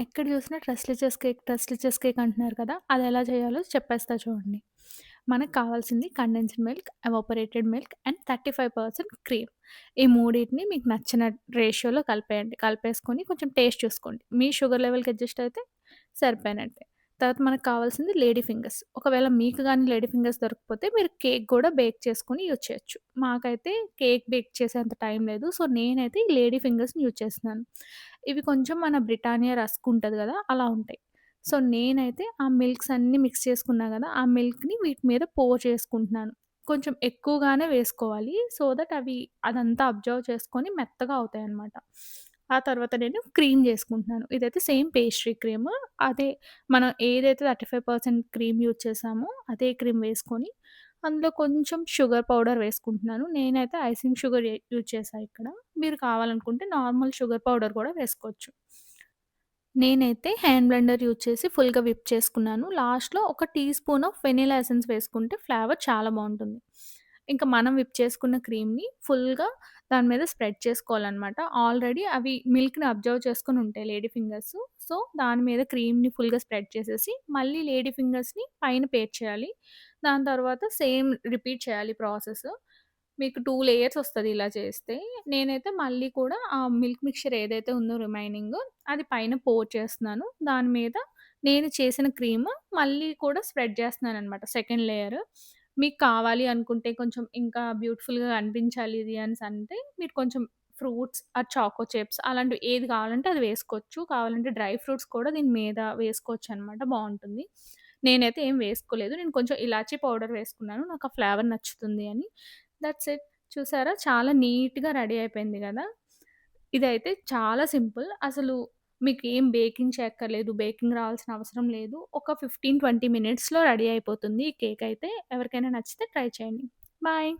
ఎక్కడ చూసినా ట్రస్ట్‌లెస్ కేక్ అంటున్నారు కదా! అదెలా చేయాలో చెప్పేస్తా చూడండి. మనకు కావాల్సింది condensed milk, evaporated milk and 35% cream. ఈ మూడిటిని మీకు నచ్చిన రేషియోలో కలిపేయండి. కలిపేసుకొని కొంచెం టేస్ట్ చూసుకోండి. మీ షుగర్ లెవెల్‌కి అడ్జస్ట్ అయితే సరిపోయినట్టే. తర్వాత మనకు కావాల్సింది లేడీ ఫింగర్స్. ఒకవేళ మీకు గాని లేడీ ఫింగర్స్ దొరకకపోతే మీరు కేక్ గూడా బేక్ చేసుకొని యూజ్ చేయొచ్చు. మాకైతే కేక్ బేక్ చేసేంత టైం లేదు. సో, నేనైతే ఈ లేడీ ఫింగర్స్‌ని యూజ్ చేస్తున్నాను. ఇవి కొంచెం మన బ్రిటానియా రస్క్ ఉంటది గదా! అలా ఉంటాయి. సో, నేనైతే ఆ మిల్క్స్ అన్నీ మిక్స్ చేసుకున్నా గదా! ఆ మిల్క్‌ని వీటి మీద పోర్ చేసుకుంటున్నాను. కొంచెం ఎక్కువగానే వేసుకోవాలి. సో దట్ అవి అదంతా అబ్జర్వ్ చేసుకొని మెత్తగా అవుతాయన్నమాట. ఆ తర్వాత నేను క్రీమ్ జేసుకుంటున్నాను. ఇదైతే సేమ్ పేస్ట్రీ క్రీమ్. అదే మనం ఏదైతే 35% క్రీమ్ యూజ్ చేసామో అదే క్రీమ్ వేసుకొని, అందులో కొంచెం షుగర్ పౌడర్ వేసుకుంటున్నాను. నేనైతే ఐసింగ్ షుగర్ యూజ్ చేశా ఇక్కడ. మీరు కావాలనుకుంటే నార్మల్ షుగర్ పౌడర్ కూడా వేసుకోవచ్చు. నేనైతే హ్యాండ్ బ్లెండర్ యూజ్ చేసి ఫుల్‌గా విప్ చేసుకున్నాను. లాస్ట్‌లో ఒక teaspoon of vanilla essence వేసుకుంటే ఫ్లేవర్ చాలా బావుంటుంది. ఇంకా మనం విప్ చేసుకున్న క్రీమ్‌ని ఫుల్‌గా దాని మీద స్ప్రెడ్ చేసుకోవాలనమాట. ఆల్రెడీ అవి మిల్క్‌ని అబ్జర్వ్ చేసుకొని ఉంటాయి లేడీ ఫింగర్స్. సో, దాని మీద క్రీమ్‌ని ఫుల్‌గా స్ప్రెడ్ చేసేసి, మళ్ళీ లేడీ ఫింగర్స్‌ని పైన పేర్చేయాలి. దాని తర్వాత సేమ్ రిపీట్ చేయాలి ప్రాసెస్. మీకు 2 లేయర్స్ ఒస్తది ఇలా చేస్తే. నేనైతే మళ్ళీ కూడా ఆ మిల్క్ మిక్స్చర్ ఏదైతే ఉందో రిమైనింగ్ అది పైన పోర్ చేస్తున్నాను. దాని మీద నేను చేసిన క్రీమ్ మళ్ళీ కూడా స్ప్రెడ్ చేస్తున్నాననమాట సెకండ్ లేయర్. మీకు కావాలి అనుకుంటే కొంచెం ఇంకా బ్యూటిఫుల్‌గా కనిపించాలి ఇది అనేసంటే మీరు కొంచెం ఫ్రూట్స్ చాకో చిప్స్ అలాంటివి ఏది కావాలంటే అది వేసుకోవచ్చు. కావాలంటే డ్రై ఫ్రూట్స్ కూడా దీని మీద వేసుకోవచ్చనమాట బావుంటుంది. నేనైతే ఏం వేసుకోలేదు. నేను కొంచెం ఇలాచీ పౌడర్ వేసుకున్నాను. నాకు ఆ ఫ్లేవర్ నచ్చుతుంది అని. That's it. చూసారా? చాలా నీట్‌గా రెడీ అయిపోయింది గదా! ఇదైతే చాలా సింపుల్. అసలు మీకేం బేకింగ్ చేయక్కర్లేదు. బేకింగ్ రావాల్సిన అవసరం లేదు. ఒక 15, 20 మినిట్స్‌లో రెడీ అయిపోతుంది ఈ కేక్ అయితే. ఎవరికైనా నచ్చితే ట్రై చేయండి. బాయ్.